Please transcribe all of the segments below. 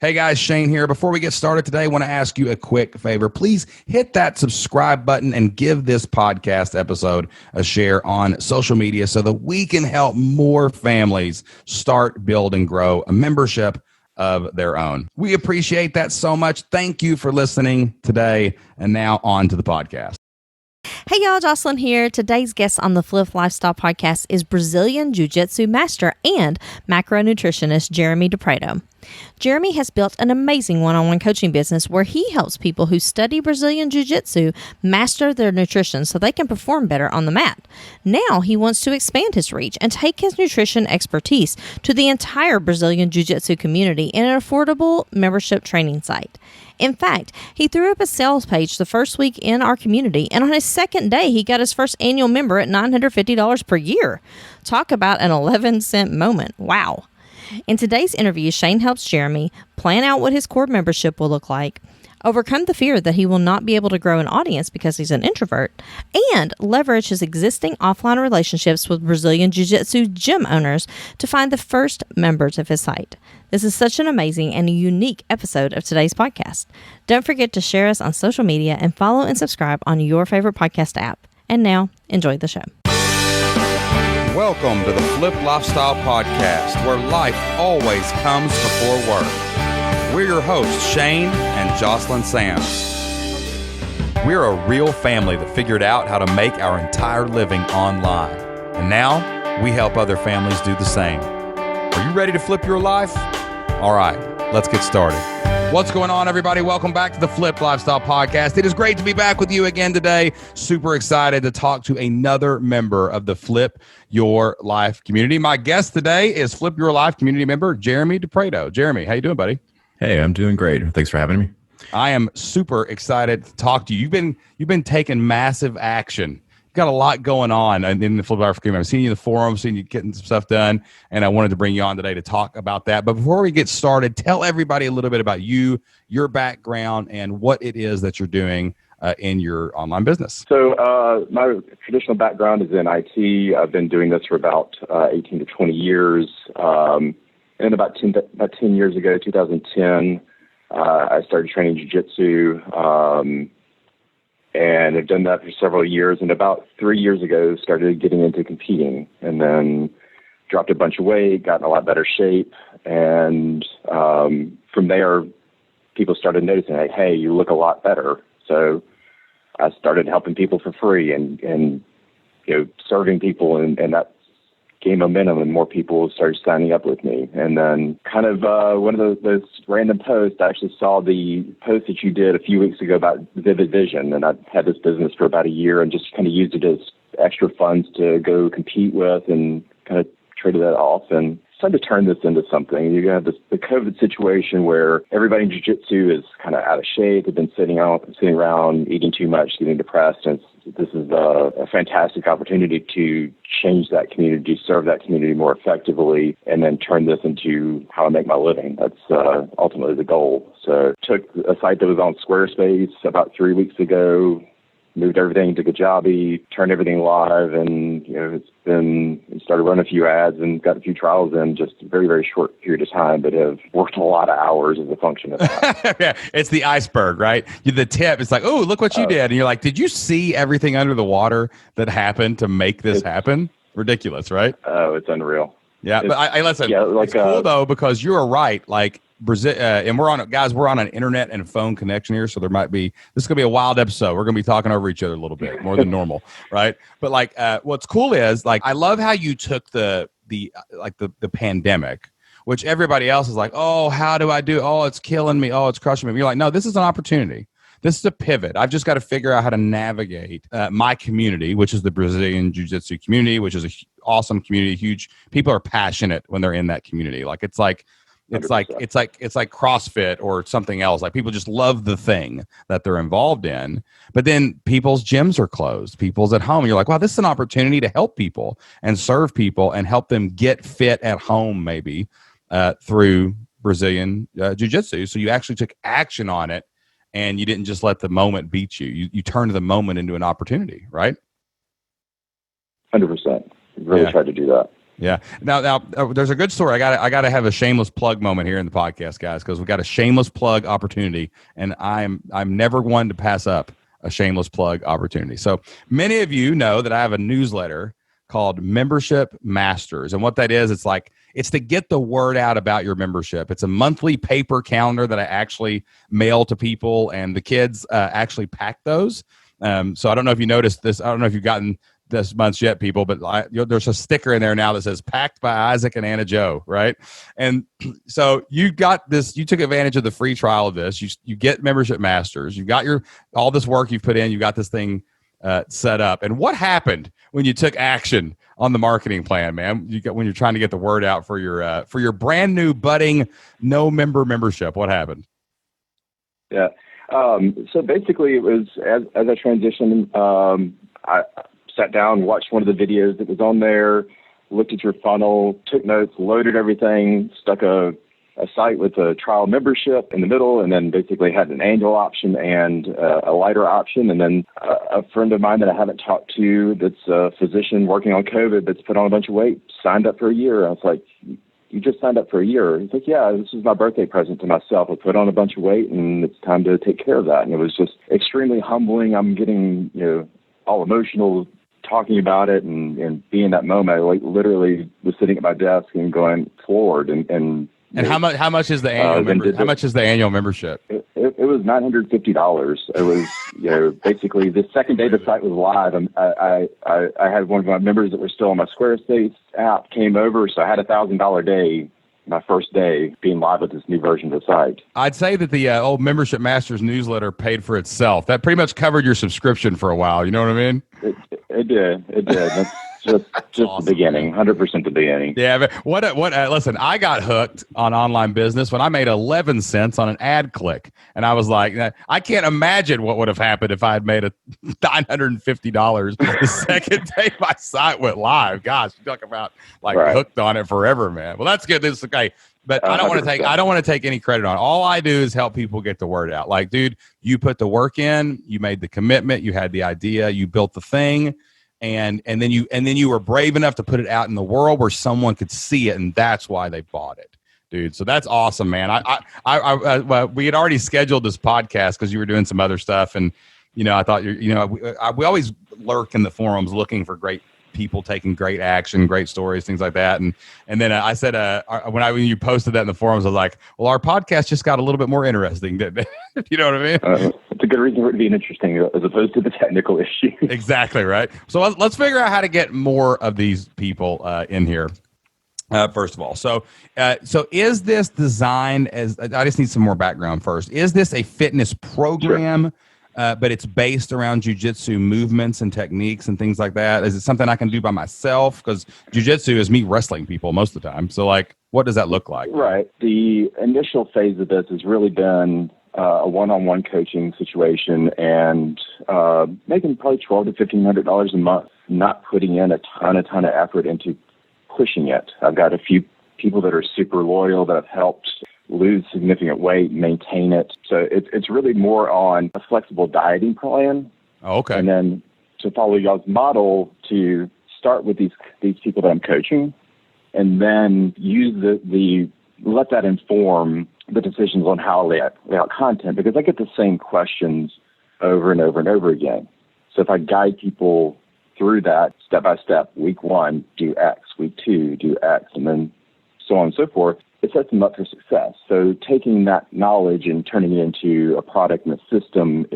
Hey guys, Shane here. Before we get started today, I want to ask you a quick favor. Please hit that subscribe button and give this podcast episode a share on social media so that we can help more families start, build, and grow a membership of their own. We appreciate that so much. Thank you for listening today. And now on to the podcast. Hey y'all, Jocelyn here. Today's guest on the Flip Lifestyle Podcast is Brazilian Jiu Jitsu master and macronutritionist Jermey DePrato. Jermey has built an amazing one-on-one coaching business where he helps people who study Brazilian Jiu Jitsu master their nutrition so they can perform better on the mat. Now he wants to expand his reach and take his nutrition expertise to the entire Brazilian Jiu Jitsu community in an affordable membership training site. In fact, he threw up a sales page the first week in our community, and on his second day, he got his first annual member at $950 per year. Talk about an 11-cent moment. Wow. In today's interview, Shane helps Jermey plan out what his core membership will look like, overcome the fear that he will not be able to grow an audience because he's an introvert, and leverage his existing offline relationships with Brazilian Jiu Jitsu gym owners to find the first members of his site. This is such an amazing and unique episode of today's podcast. Don't forget to share us on social media and follow and subscribe on your favorite podcast app. And now, enjoy the show. Welcome to the Flip Lifestyle Podcast, where life always comes before work. We're your hosts, Shane and Jocelyn Sams. We're a real family that figured out how to make our entire living online. And now we help other families do the same. Are you ready to flip your life? All right, let's get started. What's going on, everybody? Welcome back to the Flip Lifestyle Podcast. It is great to be back with you again today. Super excited to talk to another member of the Flip Your Life community. My guest today is Flip Your Life community member, Jermey DePrato. Jermey, how you doing, buddy? Hey, I'm doing great. Thanks for having me. I am super excited to talk to you. You've been taking massive action. Got a lot going on in the Flip Life community. I've seen you in the forum, seen you getting some stuff done, and I wanted to bring you on today to talk about that. But before we get started, tell everybody a little bit about you, your background, and what it is that you're doing in your online business. So my traditional background is in IT. I've been doing this for about 18 to 20 years. And about 10 years ago, 2010, I started training jiu-jitsu. And I've done that for several years. And about 3 years ago, started getting into competing, and then dropped a bunch of weight, got in a lot better shape. And from there, people started noticing, like, hey, you look a lot better. So I started helping people for free and serving people, and that gained momentum, and more people started signing up with me. And then kind of one of those random posts, I actually saw the post that you did a few weeks ago about Vivid Vision, and I've had this business for about a year and just kind of used it as extra funds to go compete with and kind of traded that off and started to turn this into something. You have the COVID situation where everybody in jiu-jitsu is kind of out of shape. They've been sitting around, eating too much, getting depressed, and this is a fantastic opportunity to change that community, serve that community more effectively, and then turn this into how I make my living. That's ultimately the goal. So took a site that was on Squarespace about 3 weeks ago, moved everything to Kajabi, turned everything live, and started running a few ads and got a few trials in just a very, very short period of time, but have worked a lot of hours as a function of that. Yeah, it's the iceberg, right? The tip, it's like, oh, look what you did. And you're like, did you see everything under the water that happened to make this happen? Ridiculous, right? Oh, it's unreal. Yeah, but I listen, it's cool though, because you're right. Like Brazil, and we're on an internet and phone connection here, so this is gonna be a wild episode. We're gonna be talking over each other a little bit more than normal, right? But like, what's cool is like, I love how you took the pandemic, which everybody else is like, oh, how do I do? Oh, it's killing me. Oh, it's crushing me. You're like, no, this is an opportunity. This is a pivot. I've just got to figure out how to navigate my community, which is the Brazilian Jiu Jitsu community, which is an awesome community. Huge people are passionate when they're in that community. Like it's like CrossFit or something else. Like people just love the thing that they're involved in. But then people's gyms are closed. People's at home. You're like, wow, this is an opportunity to help people and serve people and help them get fit at home, maybe through Brazilian Jiu Jitsu. So you actually took action on it. And you didn't just let the moment beat you. You turned the moment into an opportunity, right? 100%. Really tried to do that. Yeah. Now, there's a good story. I got to have a shameless plug moment here in the podcast, guys, because we got a shameless plug opportunity, and I'm never one to pass up a shameless plug opportunity. So many of you know that I have a newsletter called Membership Masters, and what that is, it's to get the word out about your membership. It's a monthly paper calendar that I actually mail to people, and the kids actually pack those. So I don't know if you noticed this. I don't know if you've gotten this month's yet, people, but there's a sticker in there now that says "Packed by Isaac and Anna Joe," right? And so you got this. You took advantage of the free trial of this. You get Membership Masters. You got all this work you've put in. You got this thing set up. And what happened when you took action on the marketing plan, man? When you're trying to get the word out for your brand new budding membership. What happened? Yeah. So basically, it was as I transitioned, I sat down, watched one of the videos that was on there, looked at your funnel, took notes, loaded everything, stuck a site with a trial membership in the middle, and then basically had an annual option and a lighter option. And then a friend of mine that I haven't talked to, that's a physician working on COVID, that's put on a bunch of weight, signed up for a year. I was like, "You just signed up for a year?" He's like, "Yeah, this is my birthday present to myself. I put on a bunch of weight, and it's time to take care of that." And it was just extremely humbling. I'm getting, all emotional talking about it and being in that moment. I literally was sitting at my desk and going forward. And how much is the annual how much is the annual membership? It was $950. It was, basically the second day the site was live. I had one of my members that were still on my Squarespace app came over, so I had $1,000 day, my first day being live with this new version of the site. I'd say that the old Membership Masters newsletter paid for itself. That pretty much covered your subscription for a while. You know what I mean? It did. That's just awesome. The beginning, 100% the beginning. Yeah, but listen, I got hooked on online business when I made 11 cents on an ad click. And I was like, I can't imagine what would have happened if I had made $950 the second day my site went live. Gosh, you talk about hooked on it forever, man. Well, that's good. This is okay. But I don't want to take any credit on it. All I do is help people get the word out. Like, dude, you put the work in, you made the commitment, you had the idea, you built the thing, and then you were brave enough to put it out in the world where someone could see it, and that's why they bought it, dude. So that's awesome, man. We had already scheduled this podcast because you were doing some other stuff, and I thought we always lurk in the forums looking for great people taking great action, great stories, things like that. And then I said, when you posted that in the forums, I was like, well, our podcast just got a little bit more interesting, didn't it? You know what I mean? It's a good reason for it to be interesting as opposed to the technical issue. Exactly, right? So let's figure out how to get more of these people in here. First of all, so is this designed as? I just need some more background first. Is this a fitness program? Sure. But it's based around jiu-jitsu movements and techniques and things like that. Is it something I can do by myself? Because jiu-jitsu is me wrestling people most of the time. So, what does that look like? Right. The initial phase of this has really been a one-on-one coaching situation and making probably $1,200 to $1,500 a month, not putting in a ton of effort into pushing it. I've got a few people that are super loyal that have helped lose significant weight, maintain it. So it's really more on a flexible dieting plan. Oh, okay. And then to follow y'all's model to start with these people that I'm coaching, and then use let that inform the decisions on how I lay out content, because I get the same questions over and over and over again. So if I guide people through that step by step, week 1, do X, week 2, do X, and then so on and so forth, it sets them up for success. So taking that knowledge and turning it into a product and a system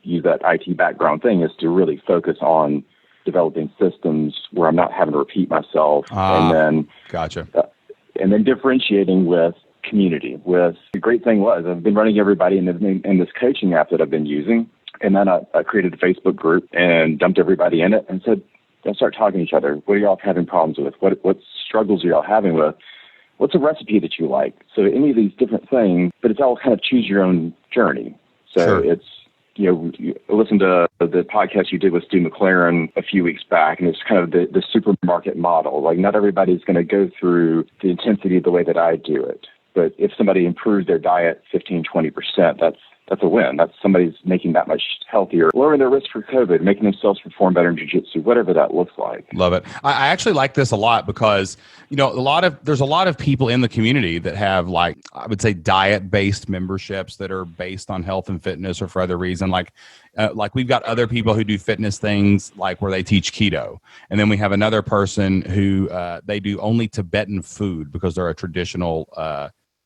use that IT background thing, is to really focus on developing systems where I'm not having to repeat myself. And then gotcha. And then differentiating with community. The great thing was I've been running everybody in this coaching app that I've been using. And then I created a Facebook group and dumped everybody in it and said, let's start talking to each other. What are y'all having problems with? What struggles are y'all having with? What's a recipe that you like? So any of these different things, but it's all kind of choose your own journey. So sure. It's, you listen to the podcast you did with Stu McLaren a few weeks back, and it's kind of the supermarket model. Like, not everybody's going to go through the intensity the way that I do it. But if somebody improves their diet 15, 20%, that's a win. That's somebody's making that much healthier, lowering their risk for COVID, making themselves perform better in jiu-jitsu, whatever that looks like. Love it. I actually like this a lot because, there's a lot of people in the community that have, like, I would say diet-based memberships that are based on health and fitness or for other reason. Like we've got other people who do fitness things, like where they teach keto. And then we have another person who they do only Tibetan food because they're a traditional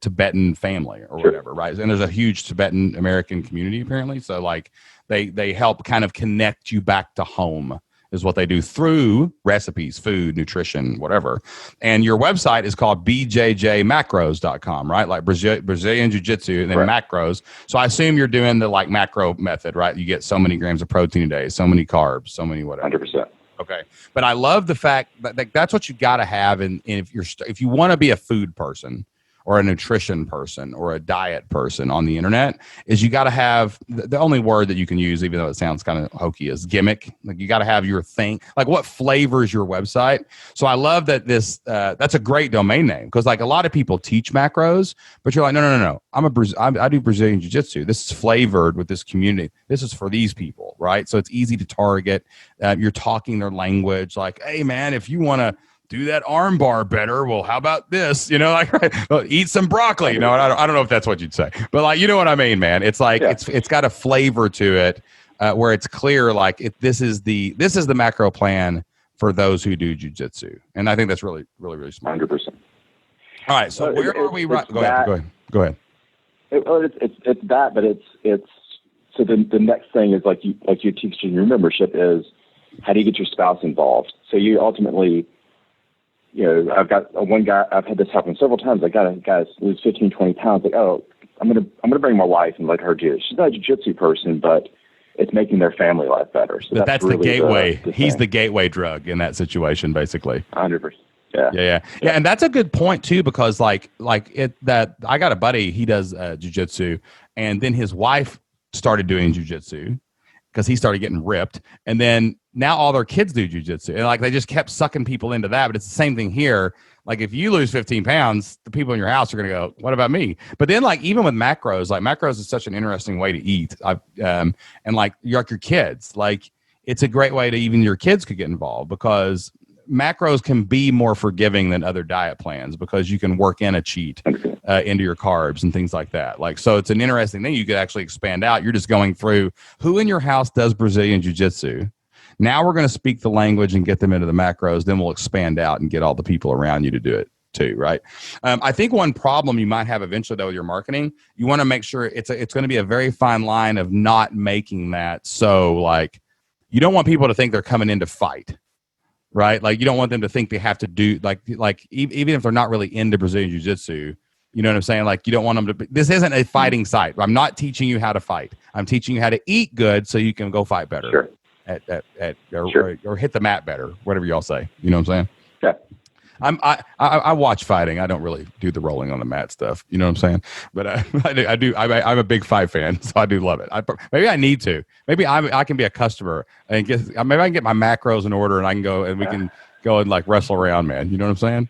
Tibetan family or whatever, right? And there's a huge Tibetan American community apparently. So like they help kind of connect you back to home is what they do through recipes, food, nutrition, whatever. And your website is called bjjmacros.com, right? Like Brazilian Jiu Jitzu and then macros. So I assume you're doing the like macro method, right? You get so many grams of protein a day, so many carbs, so many whatever. 100%. Okay. But I love the fact that that's what you got to have. And if you want to be a food person, or a nutrition person or a diet person on the internet, is you got to have the only word that you can use, even though it sounds kind of hokey, is gimmick. Like you got to have your thing, like what flavors your website. So I love that that's a great domain name because like a lot of people teach macros, but you're like, no. I do Brazilian Jiu Jitsu. This is flavored with this community. This is for these people, right? So it's easy to target. You're talking their language. Like, hey man, if you want to do that arm bar better, well, how about this? Like, well, eat some broccoli. No, I don't know if that's what you'd say, but like, you know what I mean, man. It's like it's got a flavor to it where it's clear. Like this is the macro plan for those who do jiu-jitsu, and I think that's really, really, really smart. 100%. All right, so where are we? Right? Go ahead. It's that, but it's so the next thing is like you teach in your membership is how do you get your spouse involved? So you ultimately. I've got one guy, I've had this happen several times. I got a guy lose 15, 20 pounds. Like, oh, I'm going to bring my wife and let her do it. She's not a jiu-jitsu person, but it's making their family life better. So that's really the gateway. He's the gateway drug in that situation, basically. 100%. Yeah. And that's a good point too, because like that I got a buddy, he does jiu-jitsu, and then his wife started doing jiu-jitsu because he started getting ripped. And then now all their kids do jiu-jitsu. And like they just kept sucking people into that. But it's the same thing here. Like if you lose 15 pounds, the people in your house are going to go, what about me? But then like even with macros, like macros is such an interesting way to eat. And like your kids, like it's a great way to even your kids could get involved because macros can be more forgiving than other diet plans because you can work in a cheat into your carbs and things like that. Like, so it's an interesting thing. You could actually expand out. You're just going through who in your house does Brazilian Jiu Jitsu. Now we're going to speak the language and get them into the macros. Then we'll expand out and get all the people around you to do it too, right? I think one problem you might have eventually though with your marketing, you want to make sure it's going to be a very fine line of not making that so like you don't want people to think they're coming in to fight. Right? Like you don't want them to think they have to do like even if they're not really into Brazilian Jiu Jitsu, you know what I'm saying? Like you don't want them to this isn't a fighting site. I'm not teaching you how to fight. I'm teaching you how to eat good so you can go fight better. Sure. Or hit the mat better, whatever y'all say. You know what I'm saying? Yeah. I watch fighting. I don't really do the rolling on the mat stuff. You know what I'm saying? But I do. I'm a big fight fan, so I do love it. Maybe I need to. Maybe I can be a customer and maybe I can get my macros in order and I can go and we can go and like wrestle around, man. You know what I'm saying?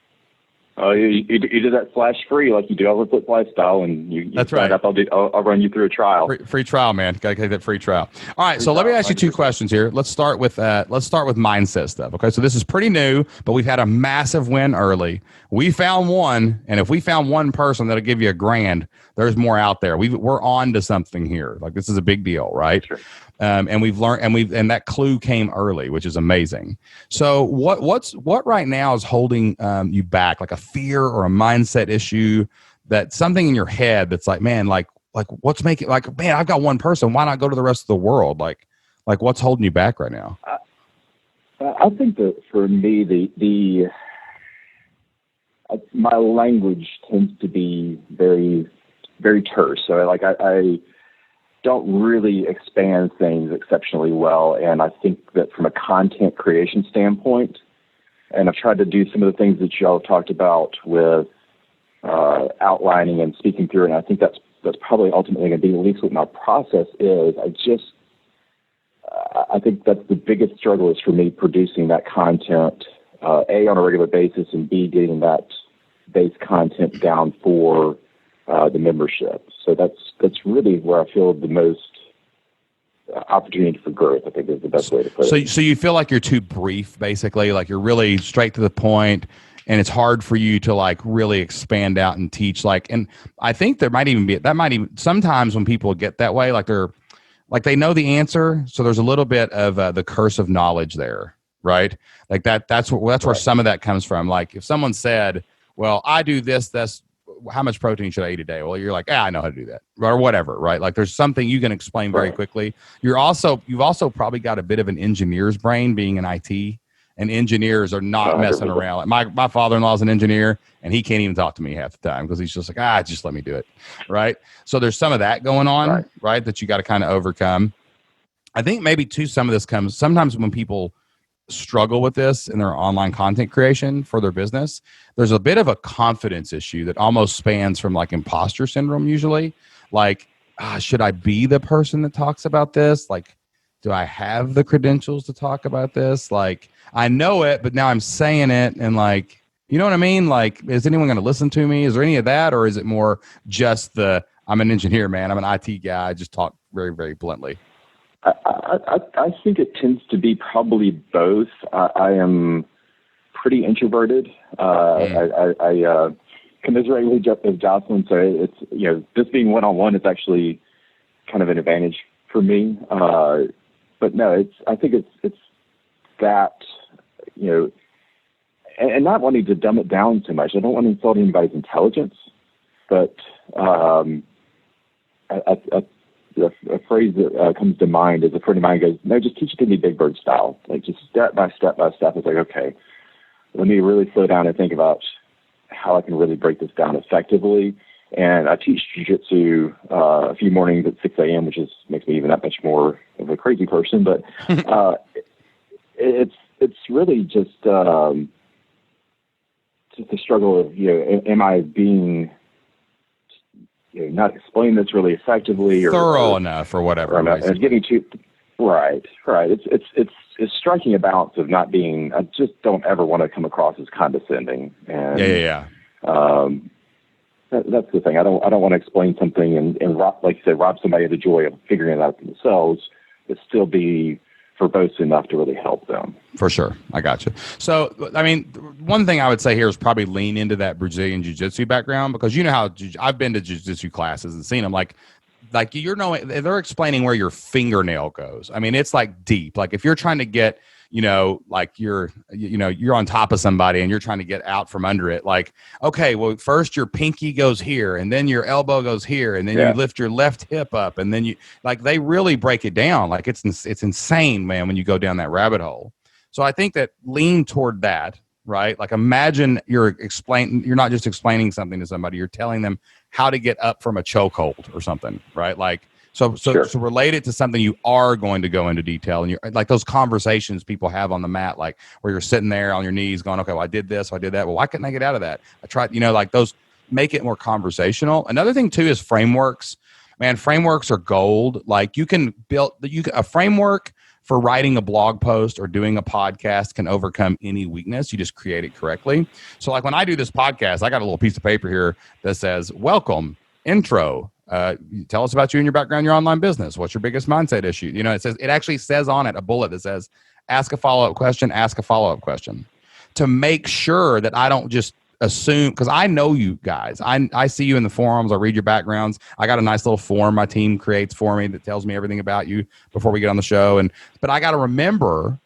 Oh, you do that flash free like you do all the flip lifestyle, and you that's sign right. up. I'll run you through a trial. Free trial, man. Got to take that free trial. All right, so let me ask you 2 questions here. Let's start with mindset stuff. Okay, so this is pretty new, but we've had a massive win early. We found one, and if we found one person that'll give you $1,000, there's more out there. We're on to something here. Like this is a big deal, right? Sure. And we've learned, and that clue came early, which is amazing. So what right now is holding you back, like a fear or a mindset issue, that something in your head that's like, man, like what's making, like, man, I've got one person. Why not go to the rest of the world? Like what's holding you back right now? I think that for me, my language tends to be very, very terse. So like I don't really expand things exceptionally well. And I think that from a content creation standpoint, and I've tried to do some of the things that y'all talked about with outlining and speaking through, and I think that's probably ultimately going to be at least what my process is. I think that's the biggest struggle is for me producing that content, A, on a regular basis, and B, getting that base content down for the membership. So that's really where I feel the most opportunity for growth, I think is the best way to put it. So you feel like you're too brief, basically, like you're really straight to the point, and it's hard for you to like really expand out and teach. Like, and I think there might even be sometimes when people get that way, like they know the answer, so there's a little bit of the curse of knowledge there, right? Like that's where some of that comes from. Like if someone said, "Well, I do this, how much protein should I eat a day?" Well, you're like, I know how to do that, or whatever, right? Like there's something you can explain very quickly. You've also probably got a bit of an engineer's brain, being in IT, and engineers are not messing around. Like my father-in-law is an engineer, and he can't even talk to me half the time because he's just like, just let me do it, right? So there's some of that going on, right, that you got to kind of overcome. I think maybe too, some of this comes sometimes when people struggle with this in their online content creation for their business. There's a bit of a confidence issue that almost spans from like imposter syndrome usually. Like, should I be the person that talks about this? Like, do I have the credentials to talk about this? Like, I know it, but now I'm saying it, and like, you know what I mean? Like, is anyone going to listen to me? Is there any of that? Or is it more just I'm an engineer, man. I'm an IT guy. I just talk very, very bluntly. I think it tends to be probably both. I am pretty introverted. I commiserate with Jocelyn, so it's this being one-on-one is actually kind of an advantage for me. But no, I think it's that and not wanting to dumb it down too much. I don't want to insult anybody's intelligence, but a phrase that comes to mind is a friend of mine goes, "No, just teach it to me Big Bird style, like just step by step by step." It's like, okay, let me really slow down and think about how I can really break this down effectively. And I teach jiu-jitsu a few mornings at 6 a.m., which makes me even that much more of a crazy person. But it's really just the struggle of am I being not explaining this really effectively or thorough enough or whatever, and getting to right. It's striking a balance of not being. I just don't ever want to come across as condescending. And that's the thing. I don't want to explain something and rob, like you said, rob somebody of the joy of figuring it out themselves, but still be verbose enough to really help them. For sure. I got you. So, I mean, one thing I would say here is probably lean into that Brazilian Jiu Jitzu background, because you know how I've been to Jiu Jitsu classes and seen them like they're explaining where your fingernail goes. I mean, it's like deep. Like if you're trying to get, like you're on top of somebody and you're trying to get out from under it. Like, okay, well, first your pinky goes here and then your elbow goes here and then you lift your left hip up and then they really break it down. Like it's insane, man, when you go down that rabbit hole. So I think that lean toward that, right? Like imagine you're not just explaining something to somebody, you're telling them how to get up from a chokehold or something, right? Like, So relate it to something you are going to go into detail, and you're like those conversations people have on the mat, like where you're sitting there on your knees going, okay, well, I did this, I did that. Well, why couldn't I get out of that? I tried, like those, make it more conversational. Another thing too is frameworks. Man, frameworks are gold. Like a framework for writing a blog post or doing a podcast can overcome any weakness. You just create it correctly. So like when I do this podcast, I got a little piece of paper here that says, welcome, intro, tell us about you and your background, your online business. What's your biggest mindset issue? It actually says on it a bullet that says, ask a follow-up question, to make sure that I don't just assume, because I know you guys. I see you in the forums. I read your backgrounds. I got a nice little form my team creates for me that tells me everything about you before we get on the show. But I got to remember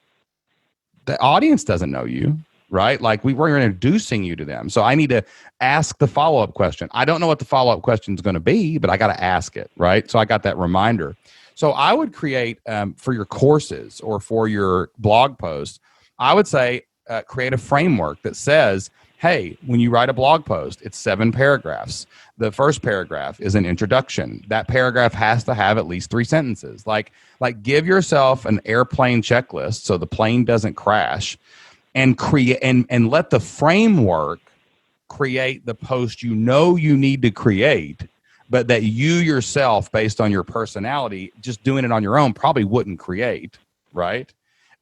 the audience doesn't know you. Right? Like we're introducing you to them. So I need to ask the follow-up question. I don't know what the follow-up question is going to be, but I got to ask it. Right? So I got that reminder. So I would create for your courses or for your blog post, I would say create a framework that says, hey, when you write a blog post, it's 7 paragraphs. The first paragraph is an introduction. That paragraph has to have at least 3 sentences. Like give yourself an airplane checklist so the plane doesn't crash. And create and let the framework create the post you need to create, but that you yourself, based on your personality, just doing it on your own, probably wouldn't create, right?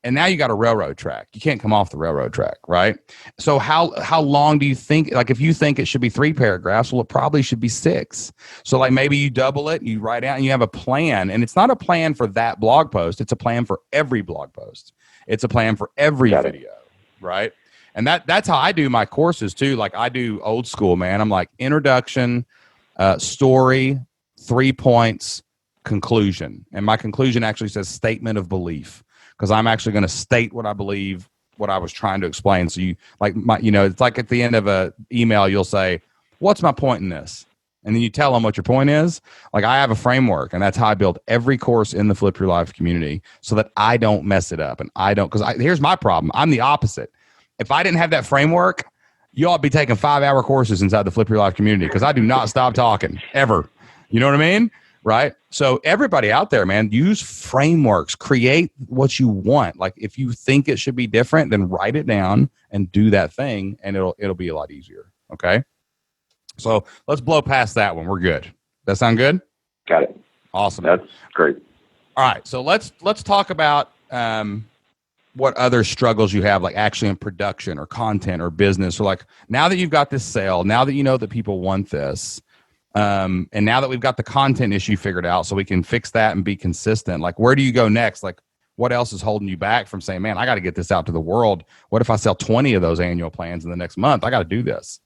And now you got a railroad track. You can't come off the railroad track, right? So how long do you think, like if you think it should be 3 paragraphs, well, it probably should be 6. So like maybe you double it, you write out and you have a plan. And it's not a plan for that blog post. It's a plan for every blog post. It's a plan for every video, right? And that's how I do my courses too. Like I do old school, man. I'm like introduction, story, 3 points, conclusion. And my conclusion actually says statement of belief, because I'm actually going to state what I believe, what I was trying to explain. So you like it's like at the end of a email, you'll say, what's my point in this? And then you tell them what your point is. Like I have a framework, and that's how I build every course in the Flip Your Life community so that I don't mess it up. And I don't, because here's my problem. I'm the opposite. If I didn't have that framework, you ought to be taking 5-hour courses inside the Flip Your Life community, because I do not stop talking ever. You know what I mean? Right? So everybody out there, man, use frameworks, create what you want. Like if you think it should be different, then write it down and do that thing, and it'll be a lot easier. Okay. So let's blow past that one. We're good. That sound good? Got it. Awesome. That's great. All right. So let's talk about what other struggles you have, like actually in production or content or business. So like now that you've got this sale, now that you know that people want this, and now that we've got the content issue figured out so we can fix that and be consistent, like where do you go next? Like what else is holding you back from saying, man, I got to get this out to the world? What if I sell 20 of those annual plans in the next month? I got to do this.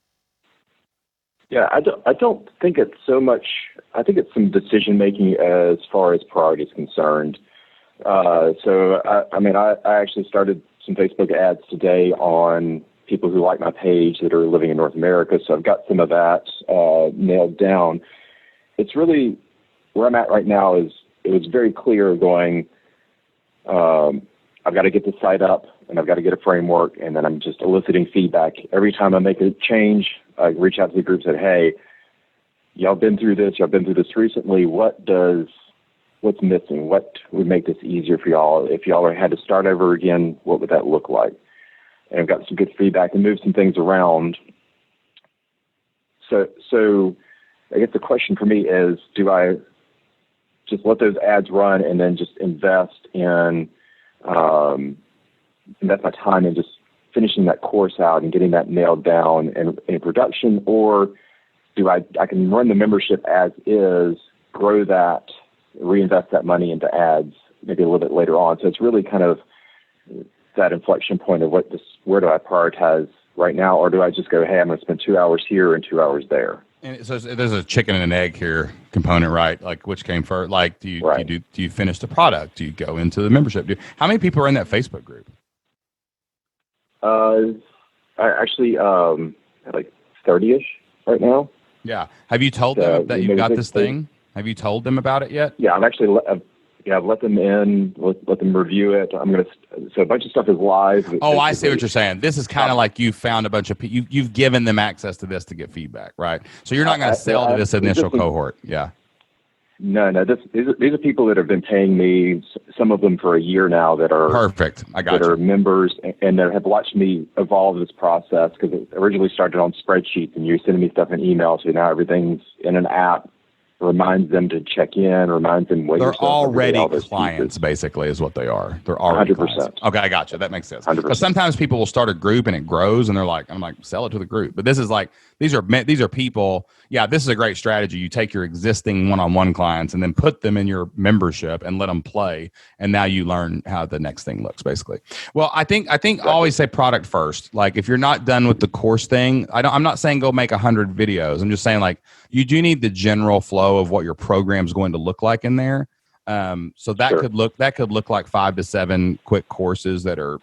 Yeah, I don't think it's so much. I think it's some decision making as far as priority is concerned. So I actually started some Facebook ads today on people who like my page that are living in North America. So I've got some of that nailed down. It's really where I'm at right now is it was very clear going, I've got to get the site up and I've got to get a framework, and then I'm just eliciting feedback. Every time I make a change, I reach out to the group and say, hey, y'all been through this recently. What's missing? What would make this easier for y'all? If y'all had to start over again, what would that look like? And I've got some good feedback and moved some things around. So I guess the question for me is, do I just let those ads run and then just invest my time in just finishing that course out and getting that nailed down and in production? Or do I can run the membership as is, grow that, reinvest that money into ads maybe a little bit later on? So it's really kind of that inflection point of where do I prioritize right now? Or do I just go, hey, I'm going to spend 2 hours here and 2 hours there? And so there's a chicken and an egg here component, right? Like which came first? Like do you finish the product? Do you go into the membership? How many people are in that Facebook group? I actually like 30-ish right now. Yeah. Have you told them that you've got this thing? Have you told them about it yet? Yeah, I've let them in, let them review it. So a bunch of stuff is live. Oh, I see what you're saying. This is kind of like you found a bunch of people. You've given them access to this to get feedback, right? So you're not going to sell to this initial cohort. Yeah. No. These are people that have been paying me, some of them for a year now, that are perfect. I got that are members and that have watched me evolve this process, because it originally started on spreadsheets and you're sending me stuff in email. So now everything's in an app. Reminds them to check in, reminds them what they're already clients, basically, is what they are. They're already 100%. Clients. Okay, I got you. That makes sense. Because sometimes people will start a group and it grows, and I'm like, sell it to the group. But this is like, these are people. Yeah, this is a great strategy. You take your existing one-on-one clients and then put them in your membership and let them play, and now you learn how the next thing looks, basically. Well, I think exactly. Always say product first. Like if you're not done with the course thing, I'm not saying go make 100 videos. I'm just saying like you do need the general flow of what your program is going to look like in there. So that could look like 5 to 7 quick courses that are,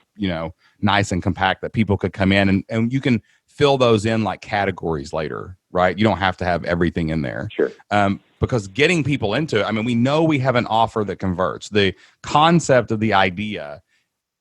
nice and compact that people could come in and you can fill those in like categories later, right? You don't have to have everything in there. Sure. Because getting people into it, we know we have an offer that converts. The concept of the idea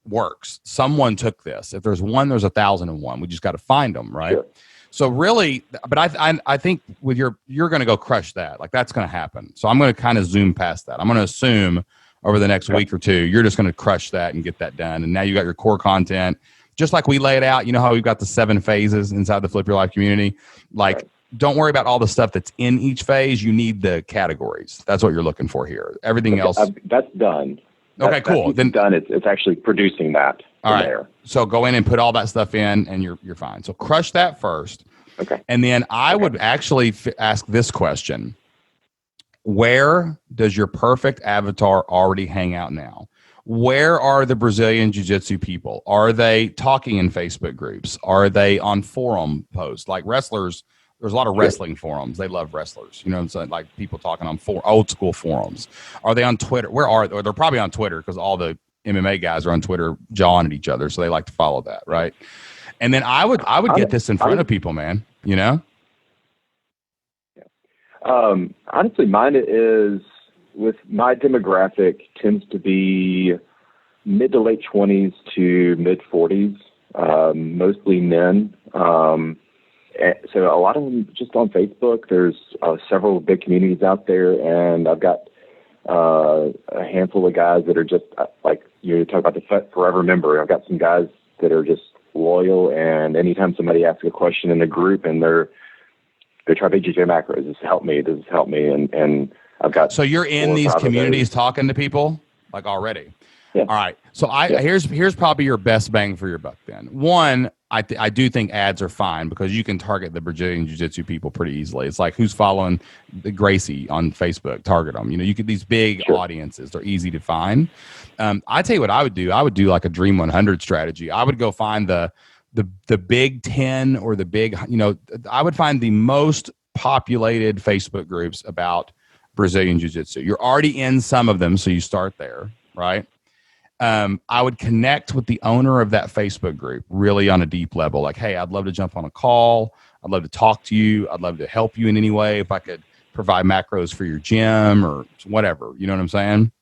works. Someone took this. If there's one, there's 1,001. We just got to find them, right? Sure. So really, but I think with you're going to go crush that. Like that's going to happen. So I'm going to kind of zoom past that. I'm going to assume over the next week or two, you're just going to crush that and get that done. And now you got your core content, just like we laid out. You know how we've got the 7 phases inside the Flip Your Life community. Like, don't worry about all the stuff that's in each phase. You need the categories. That's what you're looking for here. Everything else, that's done. Okay, cool. Then done. It's actually producing that. All right. There. So go in and put all that stuff in, and you're fine. So crush that first. Okay. And then I would actually ask this question: where does your perfect avatar already hang out now? Where are the Brazilian Jiu Jitsu people? Are they talking in Facebook groups? Are they on forum posts? Like wrestlers, there's a lot of wrestling forums. They love wrestlers. You know what I'm saying? Like people talking on old school forums. Are they on Twitter? Where are they? Or they're probably on Twitter because all the MMA guys are on Twitter jawing at each other. So they like to follow that, right? And then I would get this in front of people, man, you know? Honestly, mine is, with my demographic, tends to be mid to late 20s to mid 40s, mostly men. So a lot of them just on Facebook. There's several big communities out there, and I've got a handful of guys that are just like you talk about the forever member. I've got some guys that are just loyal, and anytime somebody asks a question in a group and they try BJJ macros, does this help me? Does this help me? And I've got. So you're in these communities talking to people like already. Yeah. All right. So here's probably your best bang for your buck then. One, I do think ads are fine because you can target the Brazilian Jiu Jitsu people pretty easily. It's like who's following the Gracie on Facebook, target them. You know, you get these big audiences. They're easy to find. I tell you what I would do. I would do like a Dream 100 strategy. I would go find the Big 10 or the big, I would find the most populated Facebook groups about Brazilian Jiu Jitsu. You're already in some of them, so you start there, right? I would connect with the owner of that Facebook group really on a deep level. Like, hey, I'd love to jump on a call. I'd love to talk to you. I'd love to help you in any way. If I could provide macros for your gym or whatever, you know what I'm saying?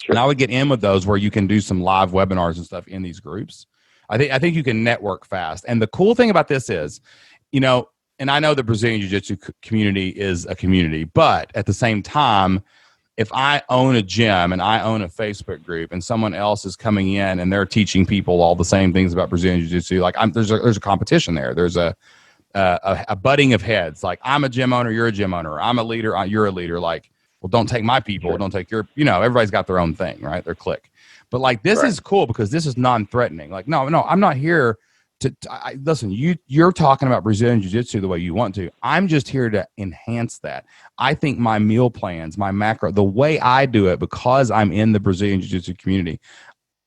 Sure. And I would get in with those where you can do some live webinars and stuff in these groups. I think you can network fast. And the cool thing about this is, and I know the Brazilian Jiu Jitsu community is a community, but at the same time, if I own a gym and I own a Facebook group and someone else is coming in and they're teaching people all the same things about Brazilian Jiu Jitsu, like there's a competition there. There's a butting of heads. Like I'm a gym owner, you're a gym owner. I'm a leader, you're a leader. Like, well, don't take my people. Sure. Don't take your, everybody's got their own thing, right? Their clique. But like, this is cool because this is non-threatening. Like, no, I'm not here listen, you're talking about Brazilian Jiu Jitsu the way you want to. I'm just here to enhance that. I think my meal plans, my macro, the way I do it, because I'm in the Brazilian Jiu Jitsu community,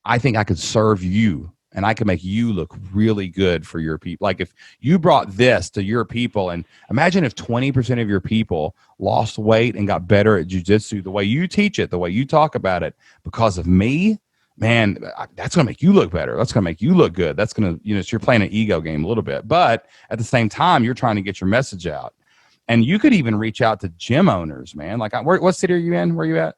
I think I could serve you and I could make you look really good for your people. Like if you brought this to your people, and imagine if 20% of your people lost weight and got better at Jiu Jitsu the way you teach it, the way you talk about it, because of me. Man, that's going to make you look better. That's going to make you look good. That's going to, so you're playing an ego game a little bit. But at the same time, you're trying to get your message out. And you could even reach out to gym owners, man. Like, what city are you in? Where are you at?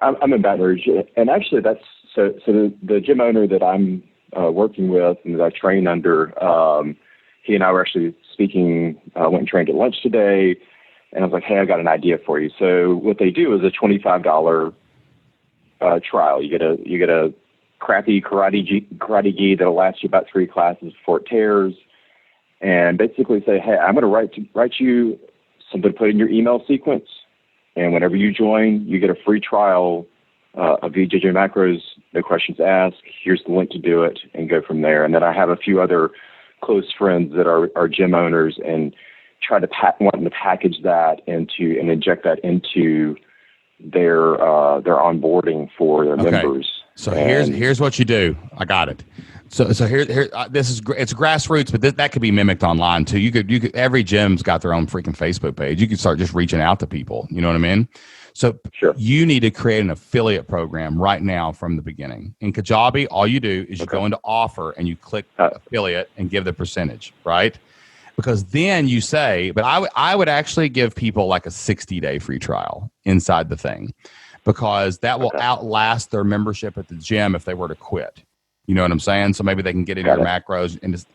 I'm in Baton Rouge. And actually, that's so the gym owner that I'm working with and that I train under, he and I were actually speaking, went and trained at lunch today. And I was like, hey, I got an idea for you. So what they do is a $25 trial. You get a crappy karate gi that'll last you about 3 classes before it tears, and basically say, hey, I'm going to write you something to put in your email sequence, and whenever you join, you get a free trial of BJJ macros, no questions asked. Here's the link to do it, and go from there. And then I have a few other close friends that are gym owners, and try to wanting to package that and inject that into their onboarding for their members. So here's what you do. I got it. So here this is it's grassroots, but that could be mimicked online too. You could every gym's got their own freaking Facebook page. You could start just reaching out to people. You know what I mean? So you need to create an affiliate program right now from the beginning. In Kajabi, all you do is you go into offer and you click affiliate and give the percentage, right? Because then you say, but I would actually give people like a 60-day free trial inside the thing, because that will outlast their membership at the gym if they were to quit. You know what I'm saying? So maybe they can get into your macros, and just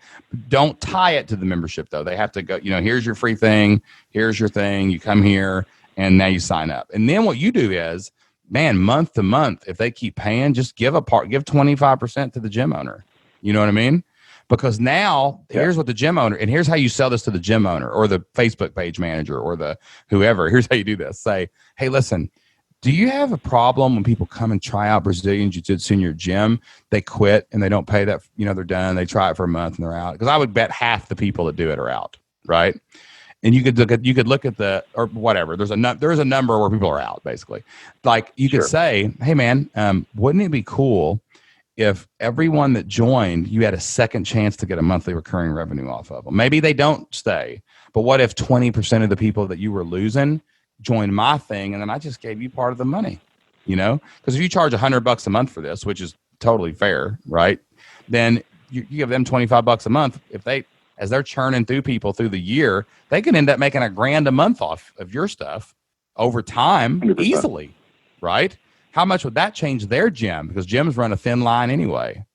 don't tie it to the membership though. They have to go, here's your free thing. Here's your thing. You come here and now you sign up. And then what you do is, man, month to month, if they keep paying, just give 25% to the gym owner. You know what I mean? Because now here's what the gym owner, and here's how you sell this to the gym owner or the Facebook page manager or the whoever. Here's how you do this. Say, hey, listen, Do you have a problem when people come and try out Brazilian Jiu Jitsu in your gym? They quit and they don't pay that, they're done. They try it for a month and they're out. Because I would bet half the people that do it are out, right? And you could look at the, or whatever. There's a number where people are out, basically. Like you could say, hey man, wouldn't it be cool if everyone that joined, you had a second chance to get a monthly recurring revenue off of them? Maybe they don't stay, but what if 20% of the people that you were losing joined my thing, and then I just gave you part of the money? Because if you charge $100 a month for this, which is totally fair, right? Then you give them $25 a month. As they're churning through people through the year, they can end up making $1,000 a month off of your stuff over time 100%. Easily, right? How much would that change their gym? Because gyms run a thin line anyway,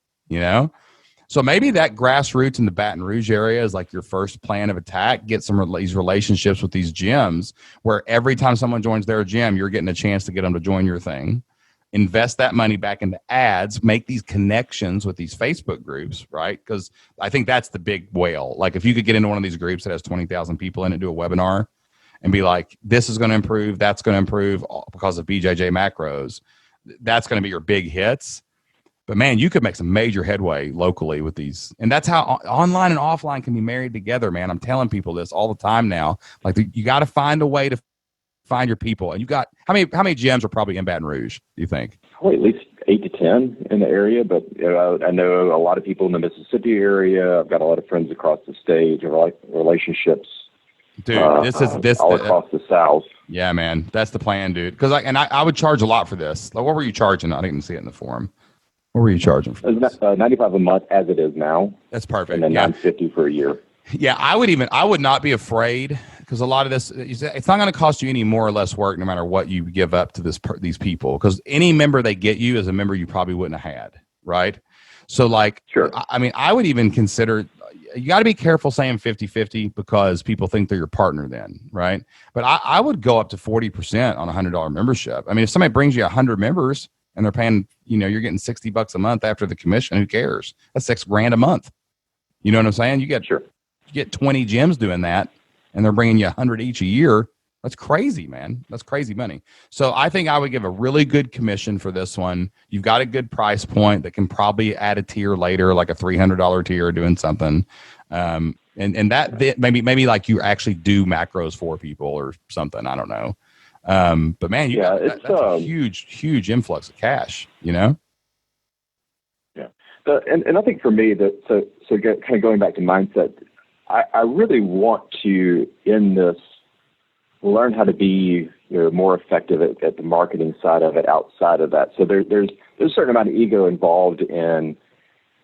So maybe that grassroots in the Baton Rouge area is like your first plan of attack. Get these relationships with these gyms where every time someone joins their gym, you're getting a chance to get them to join your thing. Invest that money back into ads, make these connections with these Facebook groups, right? Because I think that's the big whale. Like if you could get into one of these groups that has 20,000 people in it, do a webinar and be like, this is going to improve, that's going to improve because of BJJ macros. That's going to be your big hits. But man, you could make some major headway locally with these. And that's how online and offline can be married together, man. I'm telling people this all the time now. Like you got to find a way to find your people. And you got, how many gyms are probably in Baton Rouge, do you think? Probably at least 8 to 10 in the area, but I know a lot of people in the Mississippi area. I've got a lot of friends across the state, relationships. Dude, this all across the South. Yeah, man, that's the plan, dude. Because I would charge a lot for this. Like, what were you charging? I didn't see it in the forum. What were you charging for this? $95 a month as it is now. That's perfect. And then $950 for a year. Yeah, I would not be afraid, because a lot of this, it's not going to cost you any more or less work no matter what you give up to these people. Because any member they get you is a member you probably wouldn't have had, right? So like, sure. I would even consider, you got to be careful saying 50-50 because people think they're your partner then, right? But I would go up to 40% on a $100 membership. I mean, if somebody brings you 100 members and they're paying, you're getting $60 a month after the commission, who cares? That's $6,000 a month. You know what I'm saying? You get 20 gyms doing that and they're bringing you 100 each a year. That's crazy, man. That's crazy money. So I think I would give a really good commission for this one. You've got a good price point that can probably add a tier later, like a $300 tier doing something. And that maybe like you actually do macros for people or something. I don't know. But man, that's a huge influx of cash, Yeah. And I think for me so kind of going back to mindset, I really want to, in this, learn how to be more effective at the marketing side of it outside of that. So there's a certain amount of ego involved in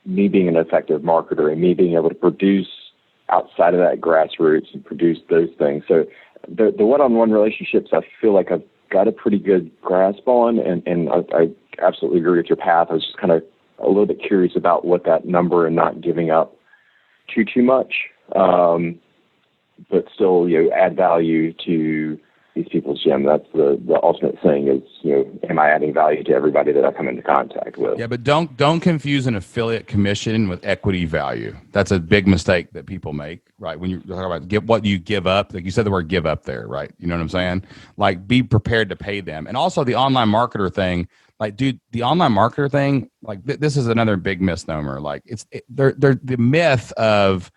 me being an effective marketer and me being able to produce outside of that grassroots and produce those things. So the one-on-one relationships, I feel like I've got a pretty good grasp on, and I absolutely agree with your path. I was just kind of a little bit curious about what that number and not giving up too much. But still, add value to these people's gym. That's the ultimate thing is, am I adding value to everybody that I come into contact with? Yeah, but don't confuse an affiliate commission with equity value. That's a big mistake that people make, right? When you talk about what you give up, like you said the word give up there, right? You know what I'm saying? Like, be prepared to pay them. And also the online marketer thing, like, dude, the online marketer thing, like this is another big misnomer. Like they're the myth of,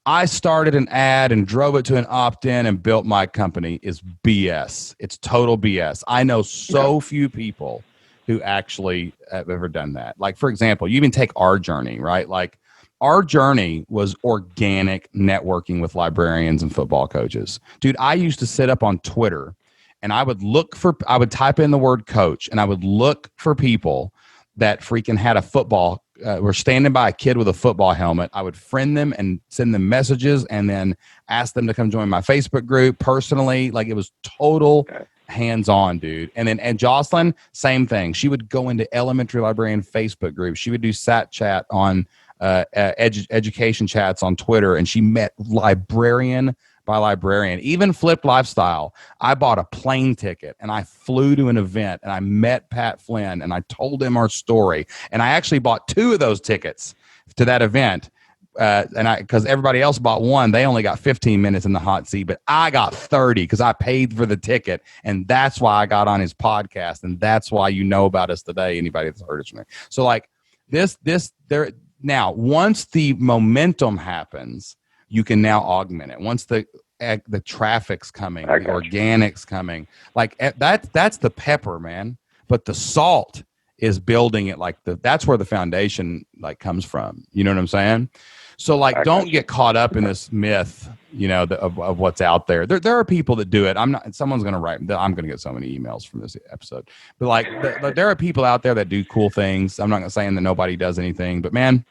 I started an ad and drove it to an opt-in and built my company is BS. It's total BS. I know so few people who actually have ever done that. Like, for example, you even take our journey, right? Like, our journey was organic networking with librarians and football coaches. Dude, I used to sit up on Twitter and I would type in the word coach and I would look for people that freaking had a football were standing by a kid with a football helmet. I would friend them and send them messages and then ask them to come join my Facebook group personally. Like, it was total hands-on, dude. And Jocelyn, same thing. She would go into elementary librarian Facebook groups. She would do sat chat on education chats on Twitter, and she met librarian by librarian, even flipped lifestyle. I bought a plane ticket and I flew to an event and I met Pat Flynn and I told him our story. And I actually bought 2 of those tickets to that event because everybody else bought one, they only got 15 minutes in the hot seat, but I got 30 because I paid for the ticket, and that's why I got on his podcast, and that's why you know about us today. Anybody that's heard it from me. So like there now, once the momentum happens, you can now augment it. Once the traffic's coming, the organic's coming, like that's the pepper, man. But the salt is building it, like that's where the foundation like comes from. You know what I'm saying? So like, don't get caught up in this myth, you know, of what's out there. There are people that do it. Someone's going to write, I'm going to get so many emails from this episode, but like there are people out there that do cool things. I'm not saying that nobody does anything, but man,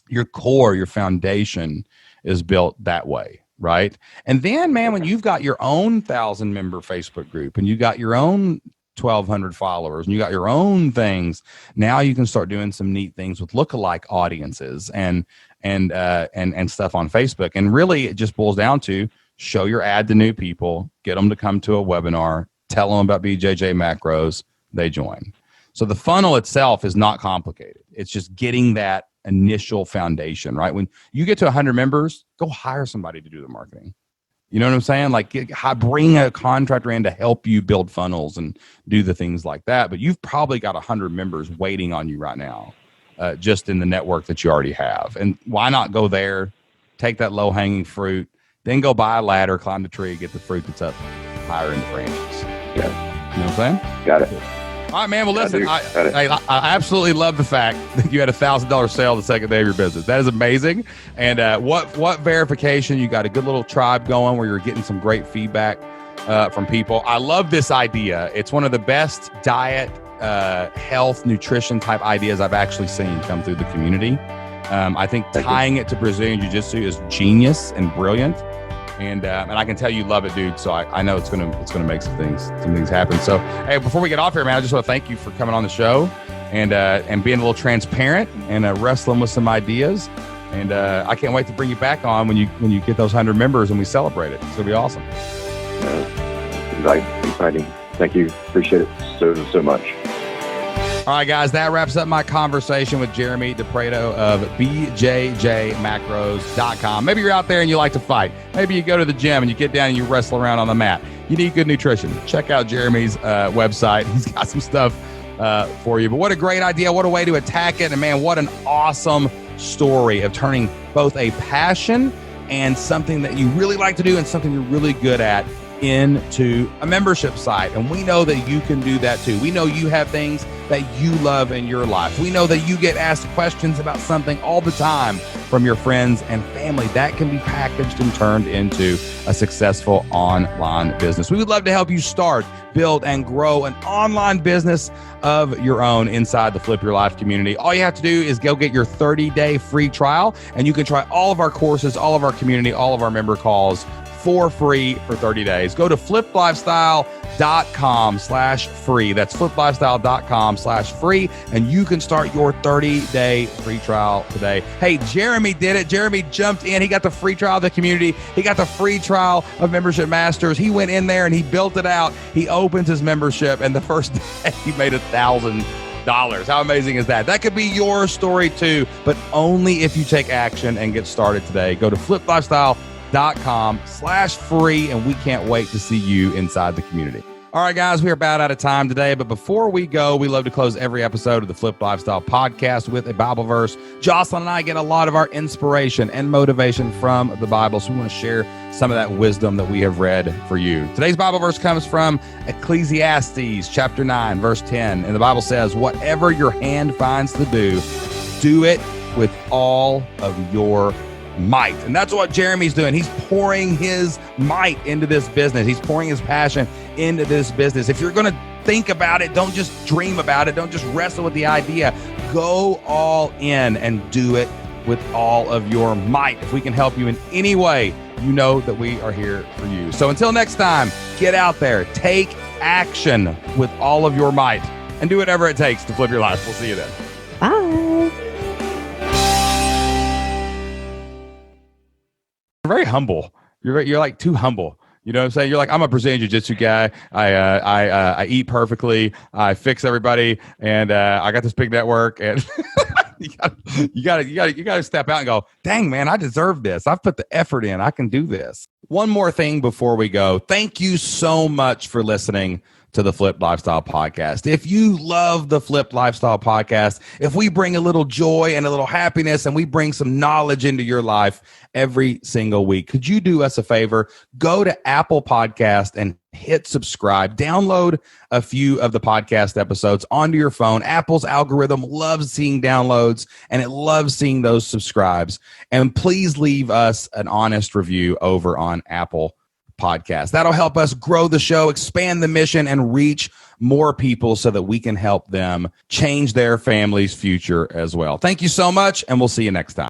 your core, your foundation is built that way. Right. And then, man, when you've got your own 1,000-member Facebook group and you got your own 1,200 followers and you got your own things, now you can start doing some neat things with lookalike audiences and stuff on Facebook. And really, it just boils down to show your ad to new people, get them to come to a webinar, tell them about BJJ macros, they join. So the funnel itself is not complicated. It's just getting that initial foundation, right? When you get to 100 members, go hire somebody to do the marketing. You know what I'm saying? Like bring a contractor in to help you build funnels and do the things like that. But you've probably got 100 members waiting on you right now, just in the network that you already have. And why not go there, take that low hanging fruit, then go buy a ladder, climb the tree, get the fruit that's up higher in the branches. Yeah. You know what I'm saying? Got it. All right, man. Well, listen, I absolutely love the fact that you had $1,000 sale the second day of your business. That is amazing. And what verification? You got a good little tribe going where you're getting some great feedback from people. I love this idea. It's one of the best diet, health, nutrition type ideas I've actually seen come through the community. I think tying it to Brazilian Jiu Jitsu is genius and brilliant. And I can tell you love it, dude. So I know it's gonna make some things happen. So hey, before we get off here, man, I just want to thank you for coming on the show and being a little transparent and wrestling with some ideas. And I can't wait to bring you back on when you get those 100 members and we celebrate it. It's gonna be awesome. Exciting. Thank you. Appreciate it so much. All right, guys, that wraps up my conversation with Jermey DePrato of BJJMacros.com. Maybe you're out there and you like to fight. Maybe you go to the gym and you get down and you wrestle around on the mat. You need good nutrition. Check out Jeremy's website. He's got some stuff for you. But what a great idea. What a way to attack it. And, man, what an awesome story of turning both a passion and something that you really like to do and something you're really good at into a membership site. And we know that you can do that too. We know you have things that you love in your life. We know that you get asked questions about something all the time from your friends and family. That can be packaged and turned into a successful online business. We would love to help you start, build, and grow an online business of your own inside the Flip Your Life community. All you have to do is go get your 30-day free trial, and you can try all of our courses, all of our community, all of our member calls for free for 30 days. Go to fliplifestyle.com/free. That's fliplifestyle.com/free. And you can start your 30-day free trial today. Hey, Jermey did it. Jermey jumped in. He got the free trial of the community. He got the free trial of Membership Masters. He went in there and he built it out. He opened his membership, and the first day he made $1,000. How amazing is that? That could be your story too, but only if you take action and get started today. Go to fliplifestyle.com/free, and we can't wait to see you inside the community. All right, guys, we are about out of time today, but before we go, we love to close every episode of the Flip Lifestyle podcast with a Bible verse. Jocelyn and I get a lot of our inspiration and motivation from the Bible, so we want to share some of that wisdom that we have read for you. Today's Bible verse comes from Ecclesiastes chapter 9, verse 10, and the Bible says, "Whatever your hand finds to do, do it with all of your might." And that's what Jeremy's doing. He's pouring his might into this business. He's pouring his passion into this business. If you're going to think about it, don't just dream about it. Don't just wrestle with the idea. Go all in and do it with all of your might. If we can help you in any way, you know that we are here for you. So until next time, get out there, take action with all of your might, and do whatever it takes to flip your life. We'll see you then. Bye. Very humble. You're like too humble. You know what I'm saying? You're like, I'm a Brazilian Jiu Jitsu guy. I eat perfectly. I fix everybody, and I got this big network. And you gotta step out and go, dang, man, I deserve this. I've put the effort in. I can do this. One more thing before we go. Thank you so much for listening to the Flipped Lifestyle Podcast. If you love the Flipped Lifestyle Podcast, if we bring a little joy and a little happiness and we bring some knowledge into your life every single week, could you do us a favor? Go to Apple Podcast and hit subscribe. Download a few of the podcast episodes onto your phone. Apple's algorithm loves seeing downloads and it loves seeing those subscribes. And please leave us an honest review over on Apple Podcast. That'll help us grow the show, expand the mission, and reach more people so that we can help them change their family's future as well. Thank you so much, and we'll see you next time.